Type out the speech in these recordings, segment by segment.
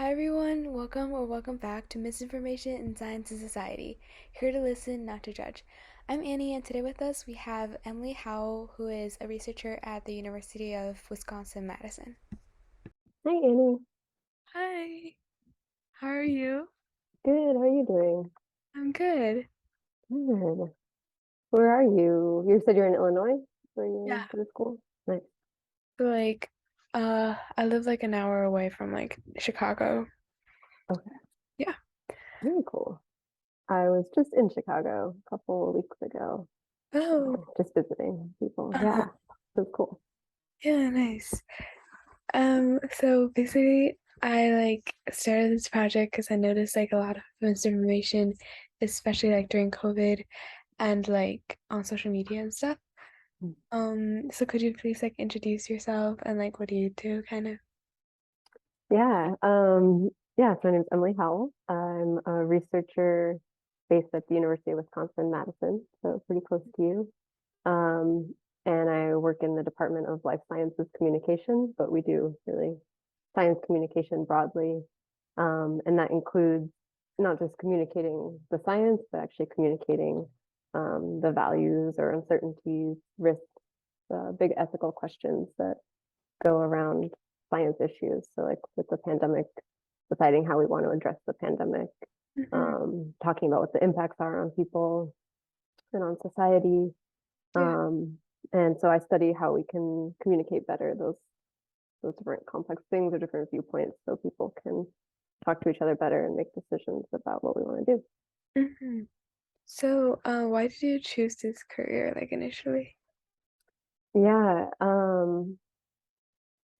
Hi everyone, welcome or welcome back to Misinformation in Science and Society. Here to listen, not to judge. I'm Annie, and today with us we have Emily Howell, who is a researcher at the University of Wisconsin-Madison. Hi, Annie. Hi, how are you? Good. How are you doing? I'm good. Good. Where are you? You said you're in Illinois where Yeah. you go to school? Nice. So I live like an hour away from like Chicago. Okay. Yeah. Very cool. I was just in Chicago a couple of weeks ago, Oh, just visiting people. uh, Yeah, it was cool. yeah, nice. So basically, I like started this project because I noticed like a lot of misinformation, especially like during COVID and like on social media and stuff. So could you please like introduce yourself and like what do you do kind of? Yeah. So my name's Emily Howell. I'm a researcher based at the University of Wisconsin-Madison, so pretty close to you. Um, and I work in the Department of Life Sciences Communication, but we do really science communication broadly. And that includes not just communicating the science, but actually communicating the values or uncertainties, risks, big ethical questions that go around science issues. So, like with the pandemic, deciding how we want to address the pandemic, Hmm. talking about what the impacts are on people and on society. Yeah. Um, and so I study how we can communicate better those different complex things or different viewpoints so people can talk to each other better and make decisions about what we want to do. Hmm. So, why did you choose this career like initially? Yeah,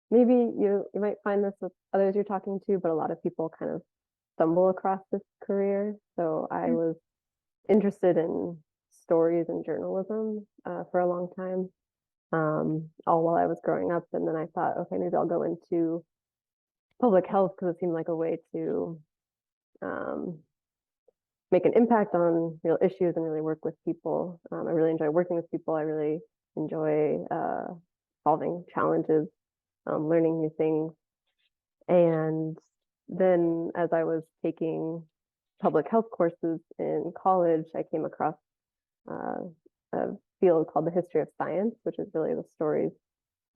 maybe you might find this with others you're talking to, but a lot of people kind of stumble across this career. So I was interested in stories and journalism for a long time, all while I was growing up. And then I thought, okay, maybe I'll go into public health because it seemed like a way to um, make an impact on real issues and really work with people. I really enjoy working with people. I really enjoy solving challenges, learning new things. And then as I was taking public health courses in college, I came across uh, a field called the history of science, which is really the stories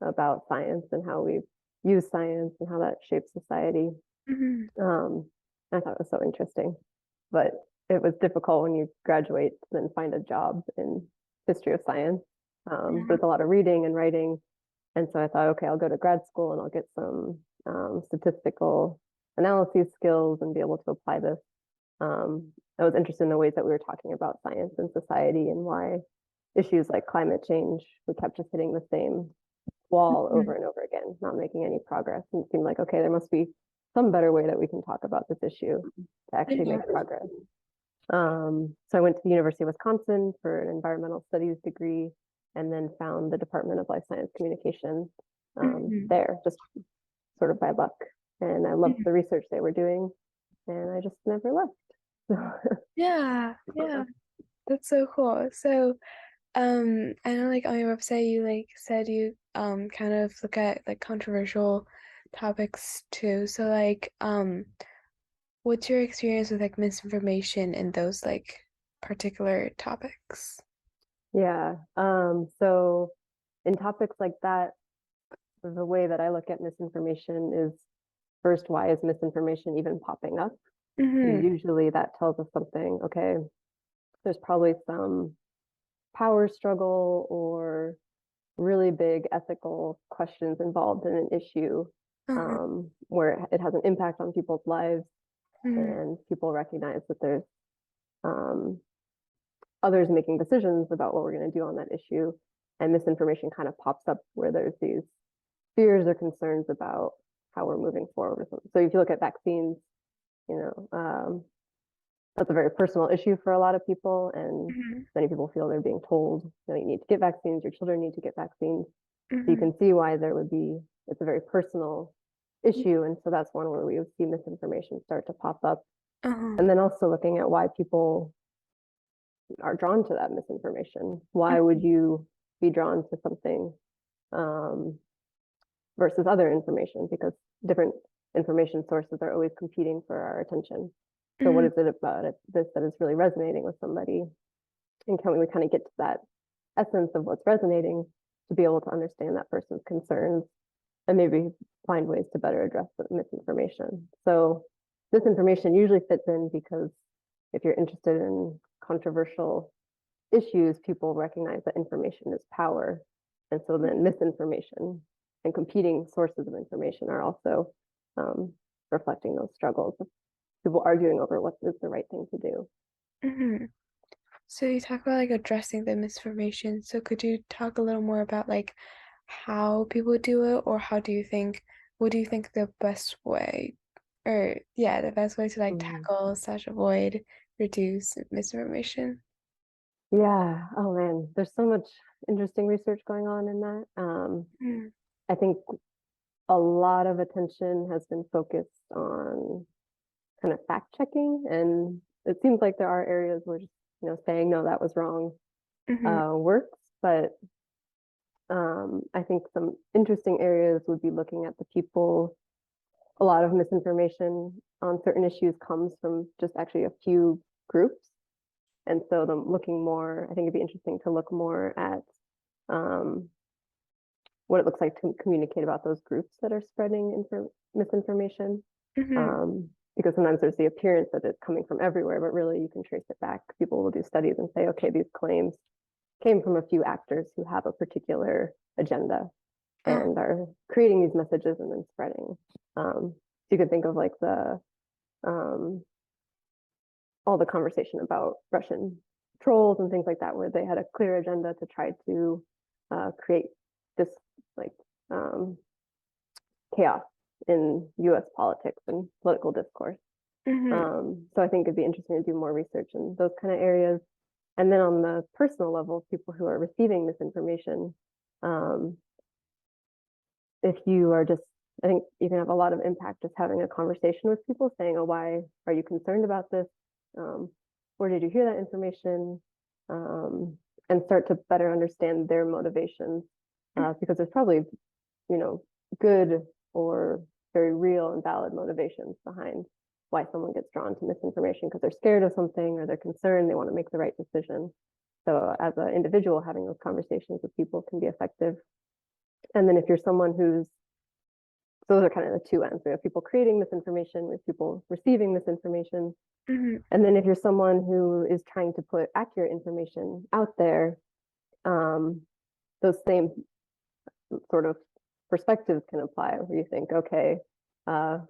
about science and how we use science and how that shapes society. Hmm. Um, I thought it was so interesting, but it was difficult when you graduate to then find a job in history of science. Yeah. There's a lot of reading and writing, and so I thought, okay, I'll go to grad school and I'll get some statistical analysis skills and be able to apply this. I was interested in the ways that we were talking about science and society and why issues like climate change, we kept just hitting the same wall over Mhm. and over again, not making any progress. And it seemed like, okay, there must be some better way that we can talk about this issue to actually Yeah. make progress. So I went to the University of Wisconsin for an environmental studies degree and then found the Department of Life Science Communication Hmm. there, just sort of by luck. And I loved the research they were doing, and I just never left. Yeah, yeah, that's so cool. So, I know like on your website you like said you kind of look at like controversial topics too. So what's your experience with like misinformation in those like particular topics? Yeah. So in topics like that, the way that I look at misinformation is first, why is misinformation even popping up? And Mm-hmm. usually that tells us something, okay, there's probably some power struggle or really big ethical questions involved in an issue Uh-huh. where it has an impact on people's lives Mm-hmm. and people recognize that there's um, others making decisions about what we're going to do on that issue. And misinformation kind of pops up where there's these fears or concerns about how we're moving forward. So if you look at vaccines, you know, that's a very personal issue for a lot of people, and many people feel they're being told, you need to get vaccines, your children need to get vaccines. So you Mm-hmm. can see why there would be, it's a very personal issue. And so that's one where we would see misinformation start to pop up. Uh-huh. And then also looking at why people are drawn to that misinformation. Why would you be drawn to something um, versus other information? Because different information sources are always competing for our attention. So what Mhm. is it about this that is really resonating with somebody? And can we kind of get to that essence of what's resonating to be able to understand that person's concerns and maybe find ways to better address the misinformation. So misinformation usually fits in because if you're interested in controversial issues, people recognize that information is power. And so then misinformation and competing sources of information are also reflecting those struggles of people arguing over what is the right thing to do. Mhm. So you talk about like addressing the misinformation. So could you talk a little more about like how people do it, or what do you think the best way, or yeah, the best way to like Mm. tackle slash avoid reduce misinformation? Yeah. Oh man, there's so much interesting research going on in that. Mm, I think a lot of attention has been focused on kind of fact checking, and it seems like there are areas where just saying no, that was wrong mhm, works, but I think some interesting areas would be looking at the people. A lot of misinformation on certain issues comes from just actually a few groups, and so them looking more, I think it'd be interesting to look more at um, what it looks like to communicate about those groups that are spreading misinformation. mhm, Because sometimes there's the appearance that it's coming from everywhere, but really you can trace it back. People will do studies and say, okay, these claims came from a few actors who have a particular agenda oh, and are creating these messages and then spreading. So you could think of like um, all the conversation about Russian trolls and things like that, where they had a clear agenda to try to create this like um, chaos in U.S. politics and political discourse. mhm, So I think it'd be interesting to do more research in those kind of areas. And then on the personal level, people who are receiving this information, um, if you are just, I think you can have a lot of impact just having a conversation with people saying, oh, why are you concerned about this? Um, where did you hear that information? Um, and start to better understand their motivations, because there's probably, you know, good or very real and valid motivations behind why someone gets drawn to misinformation because they're scared of something or they're concerned, they want to make the right decision. So as an individual, having those conversations with people can be effective. And then if you're someone who's, those are kind of the two ends. We have people creating misinformation, we have people receiving misinformation. mhm, And then if you're someone who is trying to put accurate information out there, um, those same sort of perspectives can apply where you think, okay,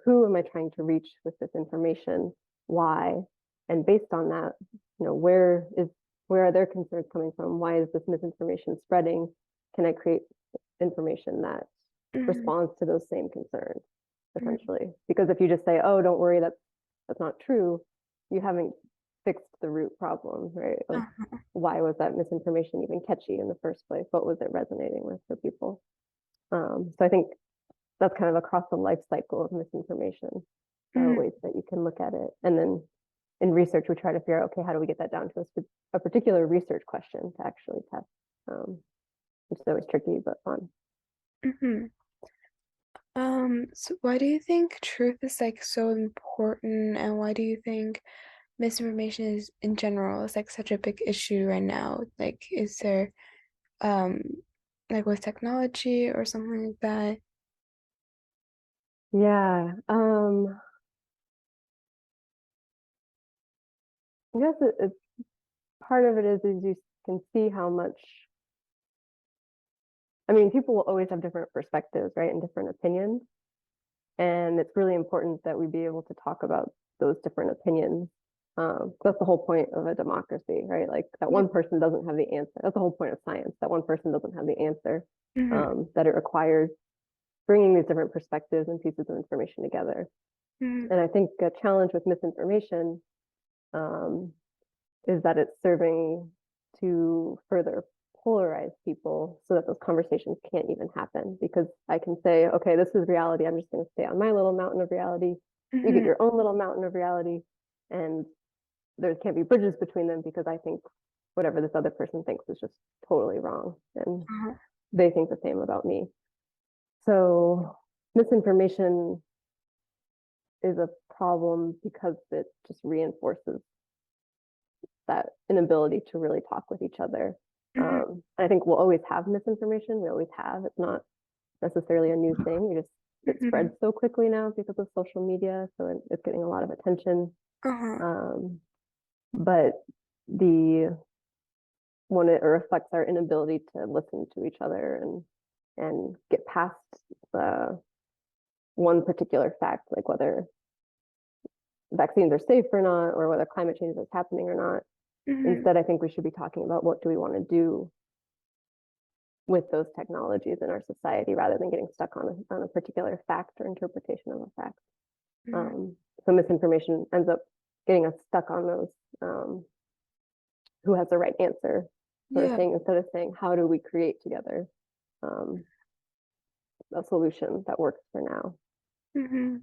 who am I trying to reach with this information? Why? And based on that, where are their concerns coming from? Why is this misinformation spreading? Can I create information that mhm, responds to those same concerns, mhm, essentially? Because if you just say, oh, don't worry, that's not true, you haven't fixed the root problem, right? Of uh-huh, why was that misinformation even catchy in the first place? What was it resonating with for people? So I think that's kind of across the life cycle of misinformation, mhm, ways that you can look at it. And then in research, we try to figure out, okay, how do we get that down to a particular research question to actually test, which is always tricky but fun. mhm. So why do you think truth is like so important, and why do you think misinformation is in general is like such a big issue right now? Like, is there um like with technology or something like that? Yeah. I guess it's part of it is you can see how much, I mean, people will always have different perspectives, right? And different opinions. And it's really important that we be able to talk about those different opinions. That's the whole point of a democracy, right? Like that Yeah. one person doesn't have the answer. That's the whole point of science. That one person doesn't have the answer. Mhm, That it requires bringing these different perspectives and pieces of information together. mhm, And I think a challenge with misinformation um, is that it's serving to further polarize people so that those conversations can't even happen. Because I can say, okay, this is reality. I'm just going to stay on my little mountain of reality. You get mhm, your own little mountain of reality. And there can't be bridges between them because I think whatever this other person thinks is just totally wrong. And uh-huh, they think the same about me. So misinformation is a problem because it just reinforces that inability to really talk with each other. Mm-hmm. I think we'll always have misinformation. We always have. It's not necessarily a new thing. It Mm-hmm. spreads so quickly now because of social media, so it's getting a lot of attention. Uh-huh. Um, but the when it reflects our inability to listen to each other and get past the one particular fact, like whether vaccines are safe or not, or whether climate change is happening or not. Mm-hmm. Instead, I think we should be talking about what do we want to do with those technologies in our society rather than getting stuck on a particular fact or interpretation of a fact. Mm-hmm. Um, so misinformation ends up getting us stuck on those who has the right answer sort of Yeah. thing instead of saying how do we create together um, a solution that works for now. Mm-hmm.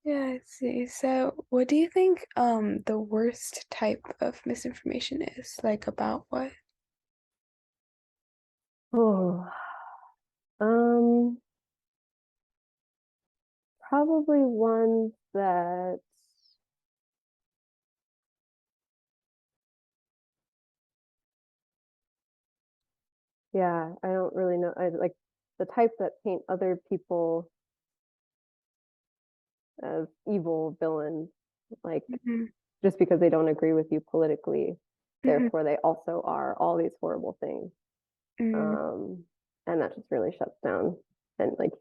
Yeah, I see. So, what do you think the worst type of misinformation is? Like about what? Oh, um, probably ones that yeah, I don't really know. I like the type that paint other people as evil villains, like Mm-hmm. just because they don't agree with you politically, Mm-hmm. therefore they also are all these horrible things. Mm-hmm. Um, and that just really shuts down. And like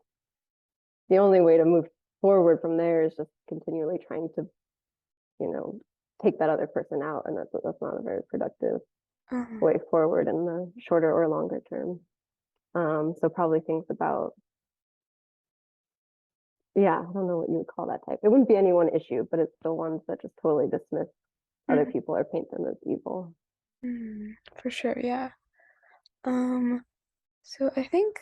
the only way to move forward from there is just continually trying to, you know, take that other person out, and that's not a very productive Uh-huh. way forward in the shorter or longer term. So probably things about yeah, I don't know what you would call that type. It wouldn't be any one issue, but it's the ones that just totally dismiss other Mm-hmm. people or paint them as evil. Mm-hmm. For sure, yeah. Um, so I think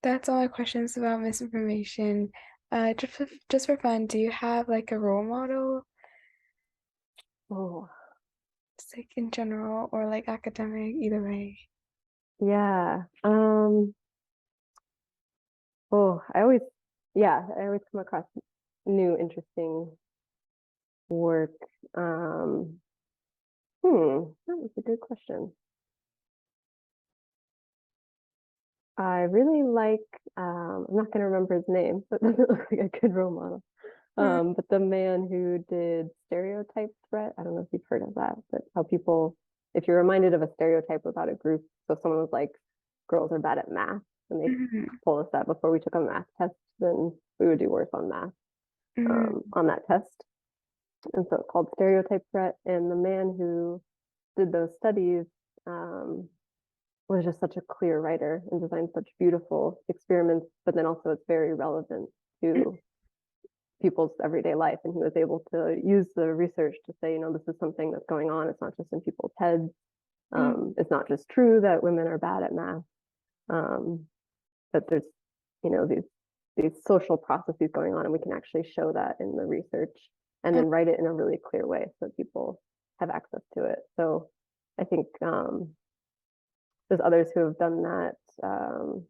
that's all my questions about misinformation. Just for fun, do you have like a role model, Oh, just like in general or like academic, either way? yeah. I always come across new interesting work. Um, that was a good question. I really like, I'm not going to remember his name, but it doesn't look like a good role model. Mm, But the man who did Stereotype Threat, I don't know if you've heard of that, but how people, if you're reminded of a stereotype about a group, so if someone was like, girls are bad at math, and they mhm, told us that before we took a math test, then we would do worse on math mhm, on that test. And so it's called Stereotype Threat. And the man who did those studies um, was just such a clear writer and designed such beautiful experiments, but then also it's very relevant to people's everyday life. And he was able to use the research to say, you know, this is something that's going on. It's not just in people's heads. mhm, It's not just true that women are bad at math, um, but there's, you know, these social processes going on, and we can actually show that in the research and uh, then write it in a really clear way so people have access to it. So I think there's others who have done that. I'm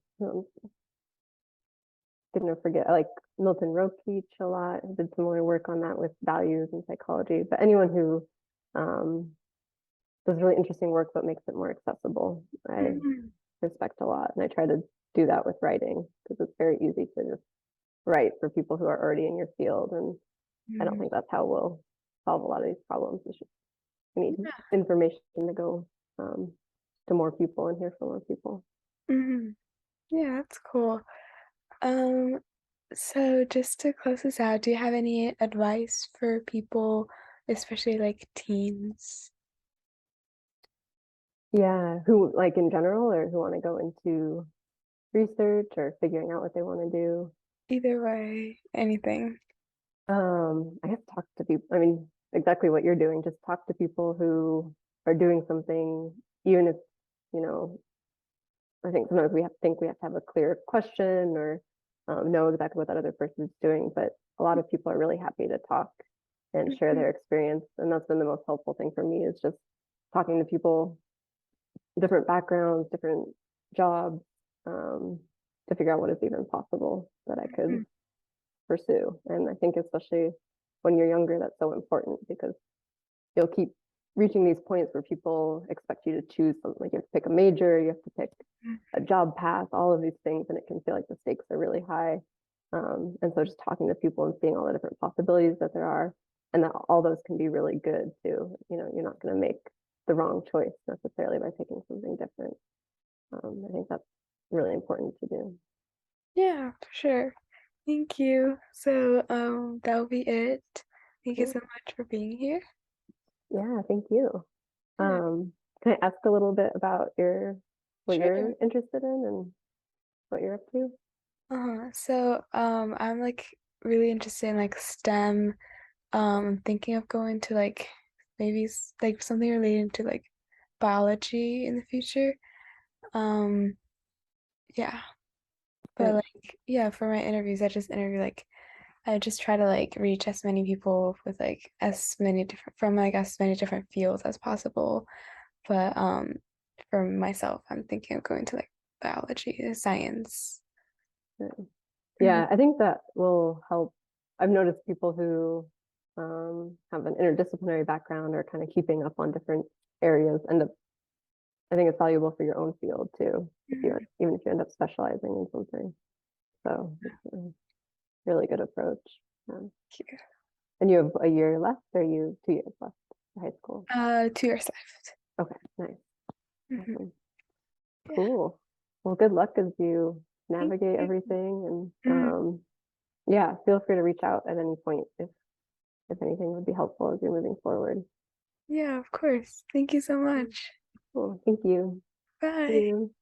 gonna forget, like Milton Rokeach a lot. Did similar work on that with values and psychology. But anyone who does really interesting work but makes it more accessible, I mhm, respect a lot, and I try to do that with writing because it's very easy to just write for people who are already in your field, and I don't mhm. think that's how we'll solve a lot of these problems. It's just we need Yeah. information to go to more people and hear from more people. Mhm. Yeah, that's cool. Um, so just to close this out, do you have any advice for people, especially like teens? Yeah, who like in general, or who want to go into research or figuring out what they want to do. Either way, anything. I guess talk to people. I mean, exactly what you're doing. Just talk to people who are doing something, even if, you know, I think sometimes we have to think we have to have a clear question or know exactly what that other person is doing. But a lot of people are really happy to talk and share Mhm, their experience. And that's been the most helpful thing for me is just talking to people, different backgrounds, different jobs, um, to figure out what is even possible that I could mhm. pursue. And I think especially when you're younger, that's so important because you'll keep reaching these points where people expect you to choose something. Like you have to pick a major, you have to pick a job path, all of these things, and it can feel like the stakes are really high. And so just talking to people and seeing all the different possibilities that there are, and that all those can be really good too. You know, you're not going to make the wrong choice necessarily by picking something different. I think that's really important to do. Yeah, for sure. Thank you. So, that will be it. Thank you Yeah, so much for being here. yeah, thank you. Yeah, Can I ask a little bit about what sure. you're interested in and what you're up to? So, I'm like really interested in like STEM. I'm thinking of going to like maybe like something related to like biology in the future. Um, yeah, but Nice. like yeah, for my interviews, I just try to like reach as many people with like as many different from like as many different fields as possible. But for myself, I'm thinking of going to like biology, science. Nice. Mhm. Yeah, I think that will help. I've noticed people who have an interdisciplinary background or kind of keeping up on different areas end up. I think it's valuable for your own field too, if you Mhm. even if you end up specializing in something. So it's a really good approach. Um, and you have a year left, or you 2 years left for high school? 2 years left. Okay, nice, Mhm. awesome, Yeah, cool. Well, good luck as you thank navigate you. everything, and Mhm. yeah, feel free to reach out at any point if anything would be helpful as you're moving forward. Yeah, of course. Thank you so much. Cool. Thank you. See Bye. you.